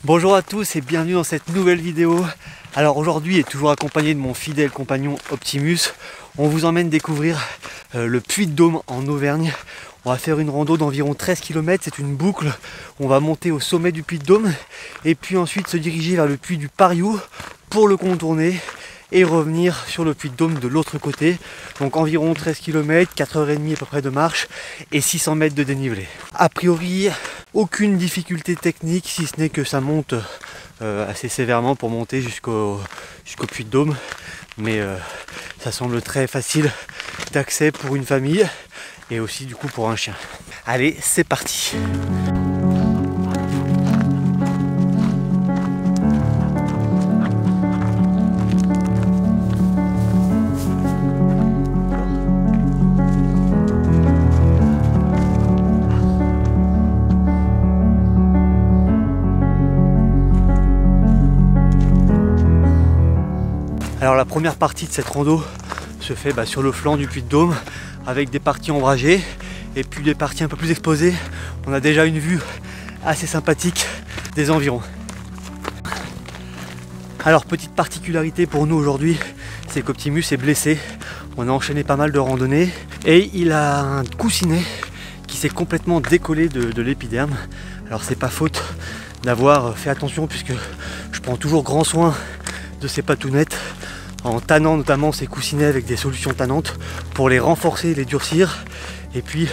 Bonjour à tous et bienvenue dans cette nouvelle vidéo. Alors aujourd'hui, et toujours accompagné de mon fidèle compagnon Optimus, on vous emmène découvrir le Puy-de-Dôme en Auvergne. On va faire une rando d'environ 13 km, c'est une boucle. On va monter au sommet du Puy-de-Dôme et puis ensuite se diriger vers le puy du Pariou pour le contourner et revenir sur le Puy-de-Dôme de l'autre côté. Donc environ 13 km, 4h30 à peu près de marche et 600 mètres de dénivelé. A priori, aucune difficulté technique si ce n'est que ça monte assez sévèrement pour monter jusqu'au Puy-de-Dôme. Mais ça semble très facile d'accès pour une famille et aussi du coup pour un chien. Allez, c'est parti! Alors la première partie de cette rando se fait sur le flanc du Puy-de-Dôme avec des parties ombragées et puis des parties un peu plus exposées. On a déjà une vue assez sympathique des environs. Alors petite particularité pour nous aujourd'hui, c'est qu'Optimus est blessé. On a enchaîné pas mal de randonnées et il a un coussinet qui s'est complètement décollé de l'épiderme. Alors c'est pas faute d'avoir fait attention puisque je prends toujours grand soin de ces patounettes en tannant notamment ces coussinets avec des solutions tannantes pour les renforcer et les durcir. Et puis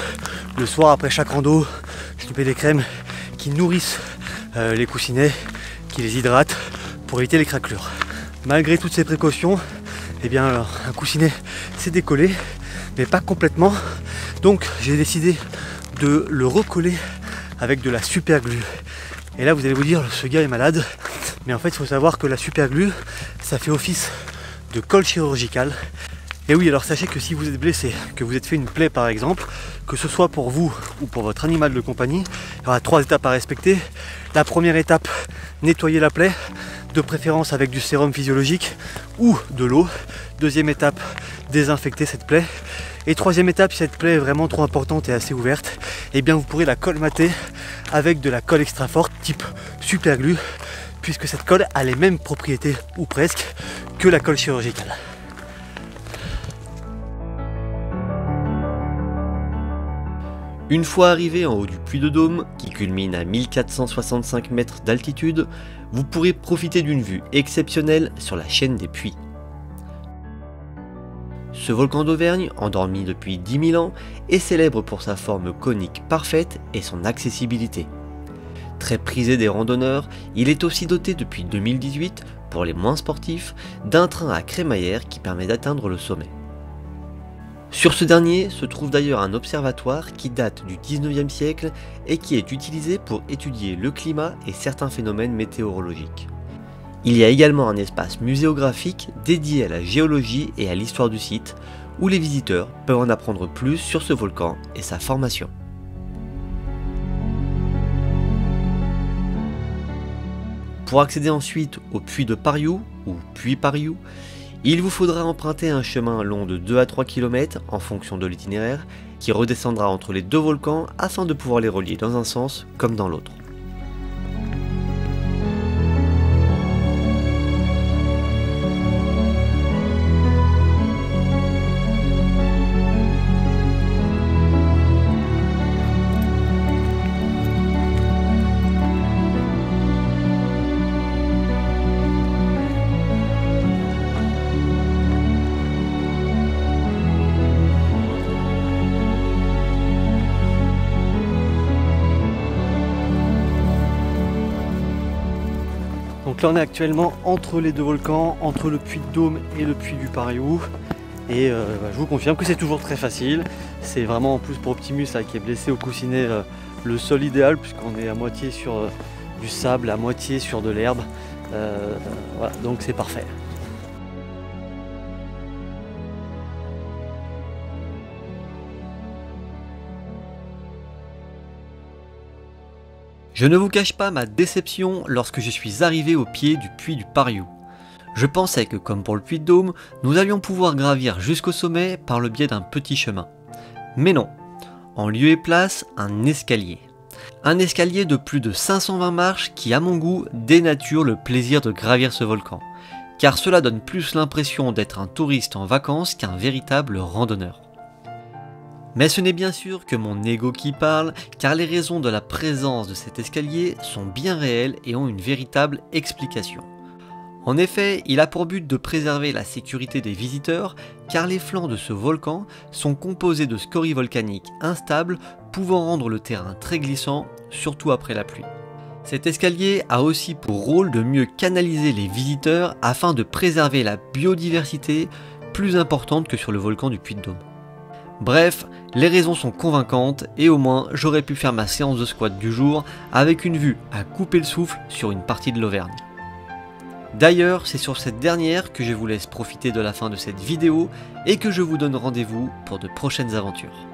le soir après chaque rando, je mets des crèmes qui nourrissent les coussinets, qui les hydratent pour éviter les craquelures. Malgré toutes ces précautions, un coussinet s'est décollé, mais pas complètement. Donc j'ai décidé de le recoller avec de la super glue. Et là vous allez vous dire, ce gars est malade. Mais en fait il faut savoir que la super glue, ça fait office de colle chirurgicale. Et oui, alors sachez que si vous êtes blessé, que vous êtes fait une plaie par exemple, que ce soit pour vous ou pour votre animal de compagnie, il y aura 3 étapes à respecter. La première étape, nettoyer la plaie, de préférence avec du sérum physiologique ou de l'eau. Deuxième étape, désinfecter cette plaie. Et troisième étape, si cette plaie est vraiment trop importante et assez ouverte, vous pourrez la colmater avec de la colle extra forte type super glue, puisque cette colle a les mêmes propriétés, ou presque, que la colle chirurgicale. Une fois arrivé en haut du Puy-de-Dôme, qui culmine à 1465 mètres d'altitude, vous pourrez profiter d'une vue exceptionnelle sur la chaîne des Puys. Ce volcan d'Auvergne, endormi depuis 10 000 ans, est célèbre pour sa forme conique parfaite et son accessibilité. Très prisé des randonneurs, il est aussi doté depuis 2018, pour les moins sportifs, d'un train à crémaillère qui permet d'atteindre le sommet. Sur ce dernier se trouve d'ailleurs un observatoire qui date du 19e siècle et qui est utilisé pour étudier le climat et certains phénomènes météorologiques. Il y a également un espace muséographique dédié à la géologie et à l'histoire du site, où les visiteurs peuvent en apprendre plus sur ce volcan et sa formation. Pour accéder ensuite au puy de Pariou, ou puy Pariou, il vous faudra emprunter un chemin long de 2 à 3 km en fonction de l'itinéraire, qui redescendra entre les deux volcans afin de pouvoir les relier dans un sens comme dans l'autre. Donc là on est actuellement entre les deux volcans, entre le Puy-de-Dôme et le puy du Pariou. Et je vous confirme que c'est toujours très facile. C'est vraiment en plus pour Optimus qui est blessé au coussinet le sol idéal, puisqu'on est à moitié sur du sable, à moitié sur de l'herbe. Voilà, donc c'est parfait. Je ne vous cache pas ma déception lorsque je suis arrivé au pied du puy du Pariou. Je pensais que comme pour le Puy-de-Dôme, nous allions pouvoir gravir jusqu'au sommet par le biais d'un petit chemin. Mais non, en lieu et place, un escalier. Un escalier de plus de 520 marches qui, à mon goût, dénature le plaisir de gravir ce volcan, car cela donne plus l'impression d'être un touriste en vacances qu'un véritable randonneur. Mais ce n'est bien sûr que mon ego qui parle, car les raisons de la présence de cet escalier sont bien réelles et ont une véritable explication. En effet, il a pour but de préserver la sécurité des visiteurs, car les flancs de ce volcan sont composés de scories volcaniques instables pouvant rendre le terrain très glissant, surtout après la pluie. Cet escalier a aussi pour rôle de mieux canaliser les visiteurs afin de préserver la biodiversité plus importante que sur le volcan du Puy-de-Dôme. Bref, les raisons sont convaincantes et au moins j'aurais pu faire ma séance de squat du jour avec une vue à couper le souffle sur une partie de l'Auvergne. D'ailleurs, c'est sur cette dernière que je vous laisse profiter de la fin de cette vidéo et que je vous donne rendez-vous pour de prochaines aventures.